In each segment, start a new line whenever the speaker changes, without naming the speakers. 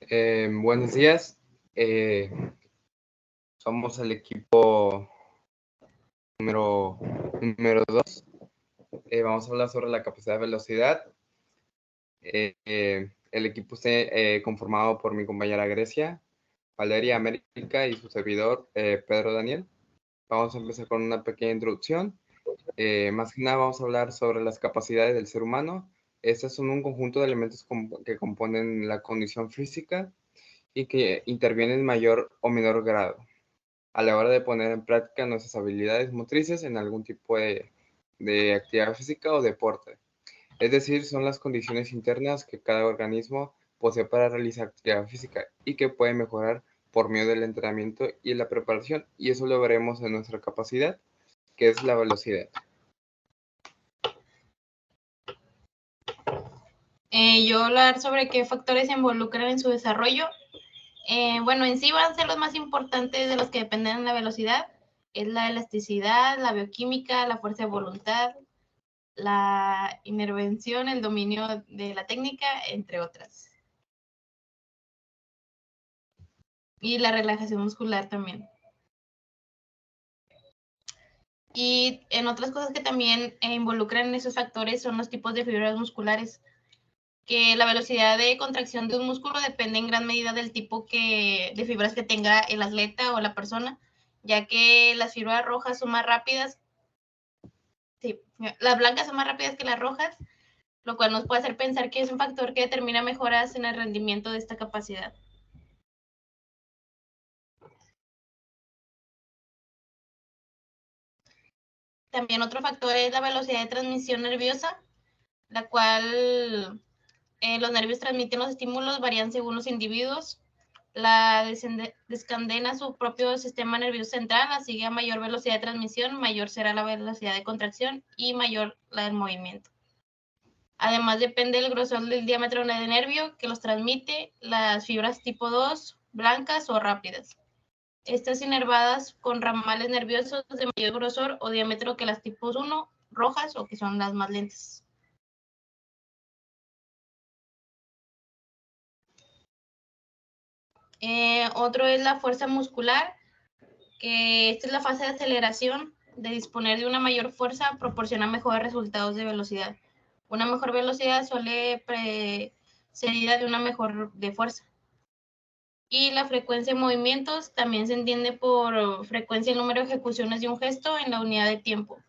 Buenos días. Somos el equipo número 2. Vamos a hablar sobre la capacidad de velocidad. El equipo está conformado por mi compañera Grecia, Valeria, América y su servidor Pedro Daniel. Vamos a empezar con una pequeña introducción. Más que nada vamos a hablar sobre las capacidades del ser humano. Estos son un conjunto de elementos que componen la condición física y que intervienen en mayor o menor grado a la hora de poner en práctica nuestras habilidades motrices en algún tipo de actividad física o deporte. Es decir, son las condiciones internas que cada organismo posee para realizar actividad física y que puede mejorar por medio del entrenamiento y la preparación, y eso lo veremos en nuestra capacidad, que es la velocidad.
Yo voy a hablar sobre qué factores se involucran en su desarrollo. Bueno, en sí van a ser los más importantes de los que dependen de la velocidad. Es la elasticidad, la bioquímica, la fuerza de voluntad, la intervención, el dominio de la técnica, entre otras. Y la relajación muscular también. Y en otras cosas que también involucran esos factores son los tipos de fibras musculares, que la velocidad de contracción de un músculo depende en gran medida del tipo de fibras que tenga el atleta o la persona, ya que las fibras rojas son más rápidas, sí, las blancas son más rápidas que las rojas, lo cual nos puede hacer pensar que es un factor que determina mejoras en el rendimiento de esta capacidad. También otro factor es la velocidad de transmisión nerviosa, la cual los nervios transmiten los estímulos, varían según los individuos. La descadena su propio sistema nervioso central, así que a mayor velocidad de transmisión, mayor será la velocidad de contracción y mayor la del movimiento. Además, depende del grosor del diámetro del nervio que los transmite, las fibras tipo 2, blancas o rápidas. Estas inervadas con ramales nerviosos de mayor grosor o diámetro que las tipos 1, rojas o que son las más lentas. Otro es la fuerza muscular, que esta es la fase de aceleración. De disponer de una mayor fuerza proporciona mejores resultados de velocidad. Una mejor velocidad suele precedida de una mejor de fuerza. Y la frecuencia de movimientos también se entiende por frecuencia el número de ejecuciones de un gesto en la unidad de tiempo.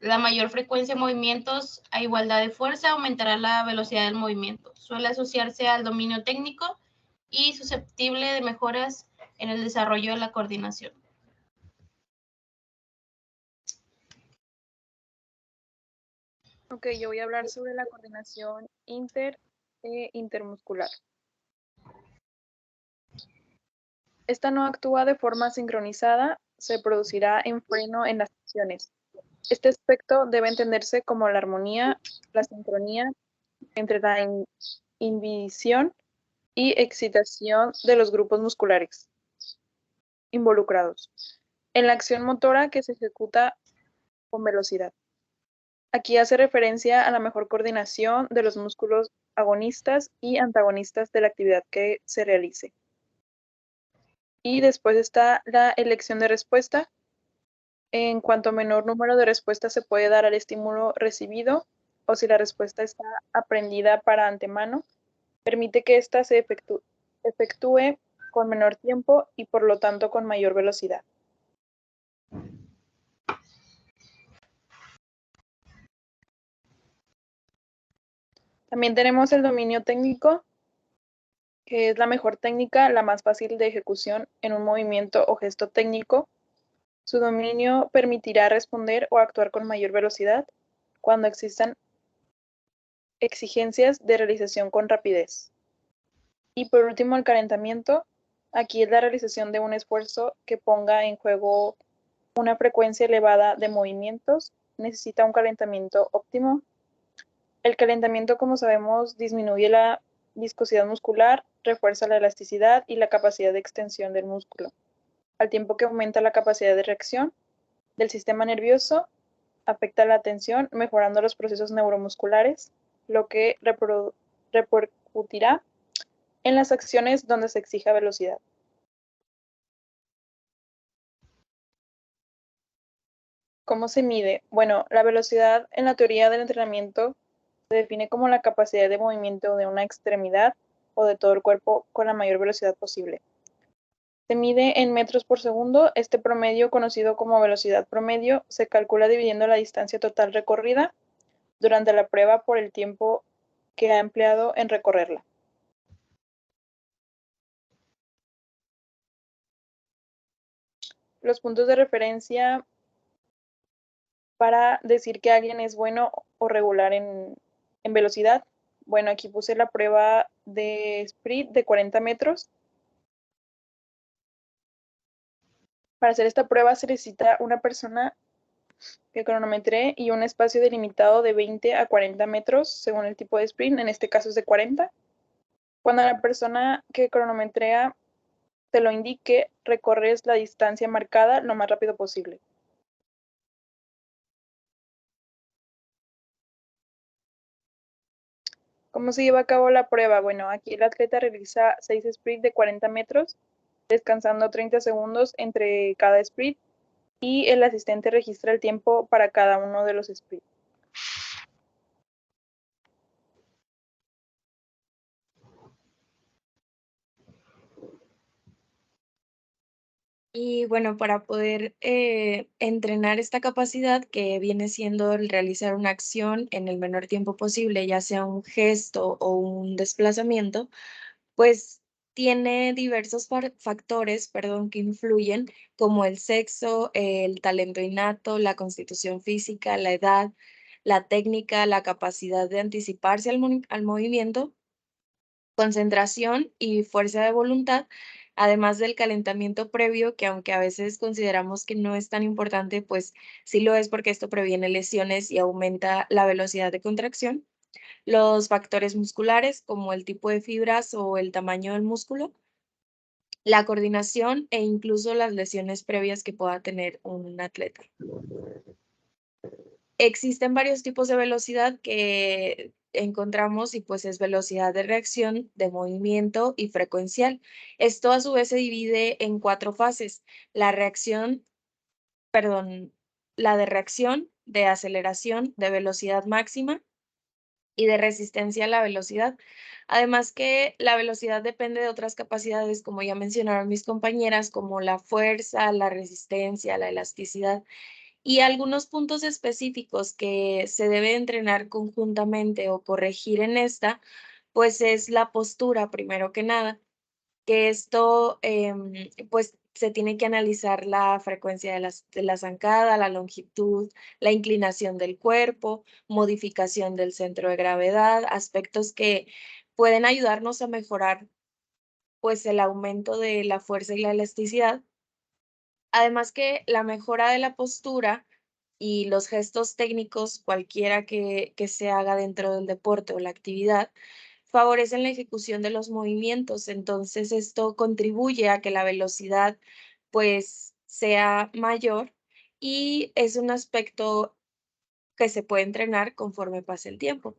La mayor frecuencia de movimientos a igualdad de fuerza aumentará la velocidad del movimiento. Suele asociarse al dominio técnico y susceptible de mejoras en el desarrollo de la coordinación.
Ok, yo voy a hablar sobre la coordinación intermuscular. Esta no actúa de forma sincronizada, se producirá en freno en las acciones. Este aspecto debe entenderse como la armonía, la sincronía entre la inhibición y excitación de los grupos musculares involucrados en la acción motora que se ejecuta con velocidad. Aquí hace referencia a la mejor coordinación de los músculos agonistas y antagonistas de la actividad que se realice. Y después está la elección de respuesta. En cuanto menor número de respuestas se puede dar al estímulo recibido, o si la respuesta está aprendida para antemano, permite que ésta se efectúe con menor tiempo y por lo tanto con mayor velocidad. También tenemos el dominio técnico, que es la mejor técnica, la más fácil de ejecución en un movimiento o gesto técnico. Su dominio permitirá responder o actuar con mayor velocidad cuando existan exigencias de realización con rapidez. Y por último, el calentamiento. Aquí es la realización de un esfuerzo que ponga en juego una frecuencia elevada de movimientos. Necesita un calentamiento óptimo. El calentamiento, como sabemos, disminuye la viscosidad muscular, refuerza la elasticidad y la capacidad de extensión del músculo, al tiempo que aumenta la capacidad de reacción del sistema nervioso, afecta la atención, mejorando los procesos neuromusculares, lo que repercutirá en las acciones donde se exija velocidad. ¿Cómo se mide? Bueno, la velocidad en la teoría del entrenamiento se define como la capacidad de movimiento de una extremidad o de todo el cuerpo con la mayor velocidad posible. Se mide en metros por segundo. Este promedio, conocido como velocidad promedio, se calcula dividiendo la distancia total recorrida durante la prueba por el tiempo que ha empleado en recorrerla. Los puntos de referencia para decir que alguien es bueno o regular en velocidad. Bueno, aquí puse la prueba de sprint de 40 metros. Para hacer esta prueba se necesita una persona que cronometree y un espacio delimitado de 20 a 40 metros según el tipo de sprint, en este caso es de 40. Cuando la persona que cronometrea te lo indique, recorres la distancia marcada lo más rápido posible. ¿Cómo se lleva a cabo la prueba? Bueno, aquí el atleta realiza 6 sprints de 40 metros, descansando 30 segundos entre cada sprint, y el asistente registra el tiempo para cada uno de los sprints.
Y bueno, para poder entrenar esta capacidad que viene siendo el realizar una acción en el menor tiempo posible, ya sea un gesto o un desplazamiento, pues tiene diversos factores, perdón, que influyen, como el sexo, el talento innato, la constitución física, la edad, la técnica, la capacidad de anticiparse al movimiento, concentración y fuerza de voluntad, además del calentamiento previo, que aunque a veces consideramos que no es tan importante, pues sí lo es porque esto previene lesiones y aumenta la velocidad de contracción. Los factores musculares, como el tipo de fibras o el tamaño del músculo, la coordinación e incluso las lesiones previas que pueda tener un atleta. Existen varios tipos de velocidad que encontramos y pues es velocidad de reacción, de movimiento y frecuencial. Esto a su vez se divide en 4 fases. La reacción, perdón, la de reacción, de aceleración, de velocidad máxima y de resistencia a la velocidad. Además que la velocidad depende de otras capacidades, como ya mencionaron mis compañeras, como la fuerza, la resistencia, la elasticidad. Y algunos puntos específicos que se debe entrenar conjuntamente o corregir en esta, pues es la postura, primero que nada, que esto, pues se tiene que analizar la frecuencia de la zancada, la longitud, la inclinación del cuerpo, modificación del centro de gravedad, aspectos que pueden ayudarnos a mejorar, pues, el aumento de la fuerza y la elasticidad. Además que la mejora de la postura y los gestos técnicos, cualquiera que se haga dentro del deporte o la actividad, favorecen la ejecución de los movimientos. Entonces, esto contribuye a que la velocidad, pues, sea mayor y es un aspecto que se puede entrenar conforme pase el tiempo.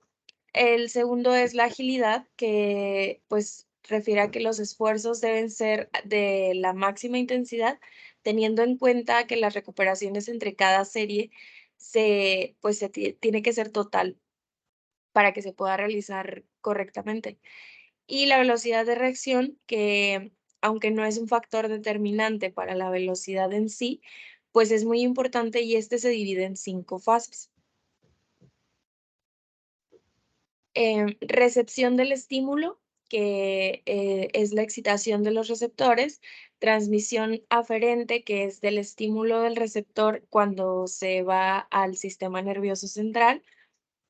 El segundo es la agilidad, que pues refiere a que los esfuerzos deben ser de la máxima intensidad, teniendo en cuenta que las recuperaciones entre cada serie tiene que ser total para que se pueda realizar correctamente. Y la velocidad de reacción, que aunque no es un factor determinante para la velocidad en sí, pues es muy importante y este se divide en 5 fases. Recepción del estímulo, que es la excitación de los receptores, transmisión aferente, que es del estímulo del receptor cuando se va al sistema nervioso central,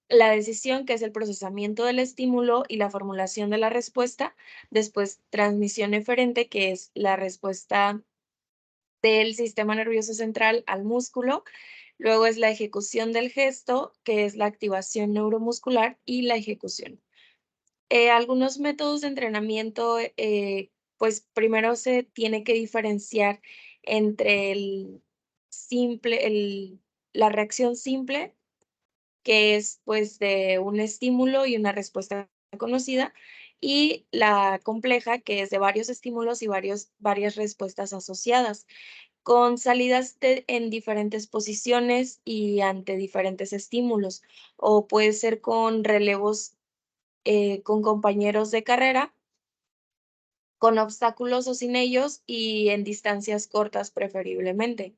la decisión, que es el procesamiento del estímulo y la formulación de la respuesta, después transmisión eferente, que es la respuesta del sistema nervioso central al músculo. Luego es la ejecución del gesto, que es la activación neuromuscular y la ejecución. Algunos métodos de entrenamiento, pues primero se tiene que diferenciar entre la reacción simple, que es pues de un estímulo y una respuesta conocida, y la compleja, que es de varios estímulos y varias respuestas asociadas, con salidas en diferentes posiciones y ante diferentes estímulos, o puede ser con relevos con compañeros de carrera, con obstáculos o sin ellos y en distancias cortas preferiblemente.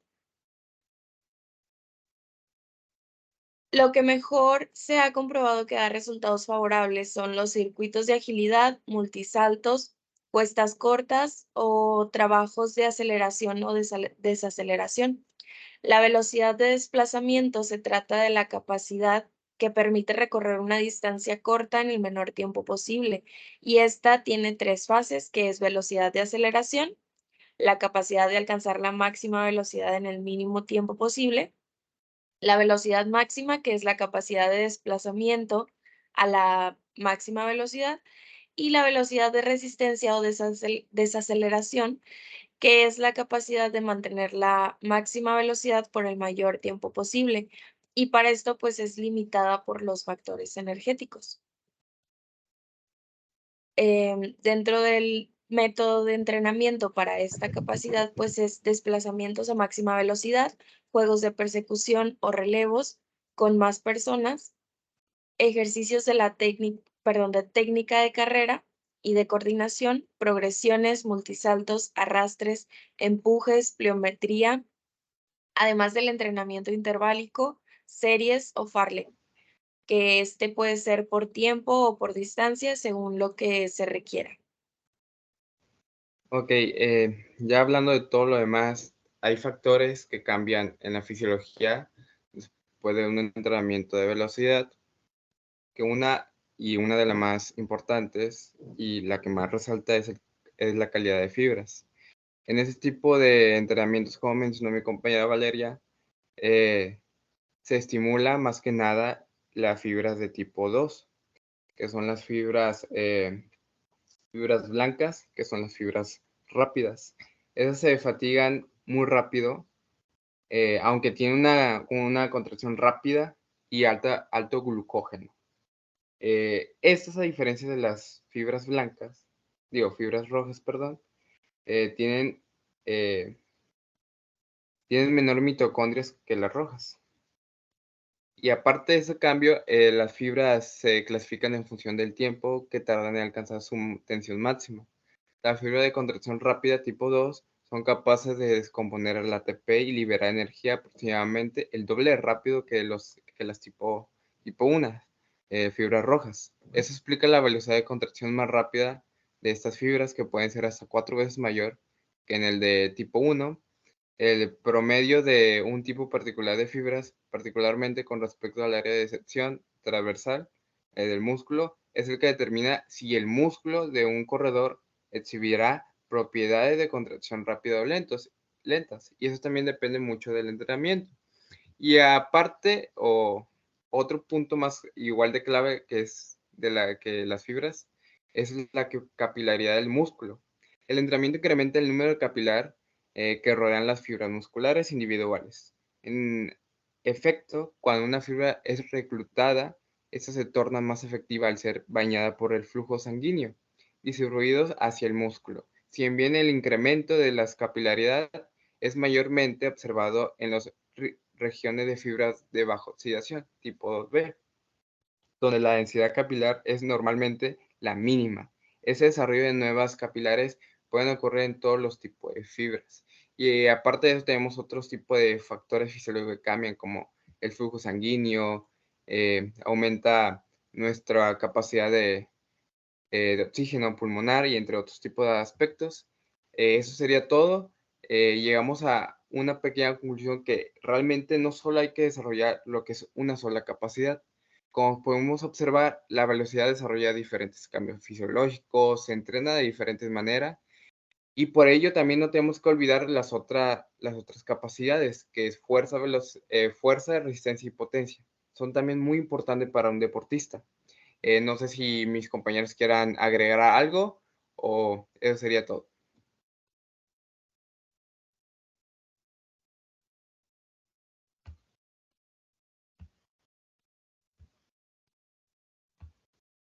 Lo que mejor se ha comprobado que da resultados favorables son los circuitos de agilidad, multisaltos, cuestas cortas o trabajos de aceleración o desaceleración. La velocidad de desplazamiento se trata de la capacidad que permite recorrer una distancia corta en el menor tiempo posible, y esta tiene tres fases, que es velocidad de aceleración, la capacidad de alcanzar la máxima velocidad en el mínimo tiempo posible, la velocidad máxima, que es la capacidad de desplazamiento a la máxima velocidad, y la velocidad de resistencia o desaceleración, que es la capacidad de mantener la máxima velocidad por el mayor tiempo posible. Y para esto, pues es limitada por los factores energéticos. Dentro del método de entrenamiento para esta capacidad, pues es desplazamientos a máxima velocidad, juegos de persecución o relevos con más personas, ejercicios de la de técnica de carrera y de coordinación, progresiones, multisaltos, arrastres, empujes, pliometría, además del entrenamiento interválico, series o fartlek, que este puede ser por tiempo o por distancia según lo que se requiera.
Ok, ya hablando de todo lo demás, hay factores que cambian en la fisiología después de un entrenamiento de velocidad, que una de las más importantes y la que más resalta es la calidad de fibras. En ese tipo de entrenamientos, como mencionó mi compañera Valeria, se estimula más que nada las fibras de tipo 2, que son las fibras blancas, que son las fibras rápidas. Esas se fatigan muy rápido, aunque tienen una contracción rápida y alto glucógeno. Estas, a diferencia de las fibras fibras rojas, perdón, tienen, tienen menor mitocondrias que las rojas. Y aparte de ese cambio, las fibras se clasifican en función del tiempo que tardan en alcanzar su tensión máxima. La fibra de contracción rápida tipo 2 son capaces de descomponer el ATP y liberar energía aproximadamente el doble de rápido que las tipo 1, fibras rojas. Eso explica la velocidad de contracción más rápida de estas fibras, que pueden ser hasta 4 veces mayor que en el de tipo 1. El promedio de un tipo particular de fibras, particularmente con respecto al área de sección transversal del músculo, es el que determina si el músculo de un corredor exhibirá propiedades de contracción rápida o lentas. Y eso también depende mucho del entrenamiento. Y aparte, otro punto más igual de clave, que es que las fibras, es la capilaridad del músculo. El entrenamiento incrementa el número capilar que rodean las fibras musculares individuales. En efecto, cuando una fibra es reclutada, esta se torna más efectiva al ser bañada por el flujo sanguíneo distribuidos hacia el músculo. Si bien el incremento de la capilaridad es mayormente observado en las regiones de fibras de baja oxidación, tipo 2B, donde la densidad capilar es normalmente la mínima. Ese desarrollo de nuevas capilares pueden ocurrir en todos los tipos de fibras. Y aparte de eso, tenemos otros tipos de factores fisiológicos que cambian, como el flujo sanguíneo, aumenta nuestra capacidad de oxígeno pulmonar y entre otros tipos de aspectos. Eso sería todo. Llegamos a una pequeña conclusión, que realmente no solo hay que desarrollar lo que es una sola capacidad. Como podemos observar, la velocidad desarrolla diferentes cambios fisiológicos, se entrena de diferentes maneras, y por ello también no tenemos que olvidar las otras capacidades, que es fuerza, resistencia y potencia. Son también muy importantes para un deportista. No sé si mis compañeros quieran agregar algo, o eso sería todo.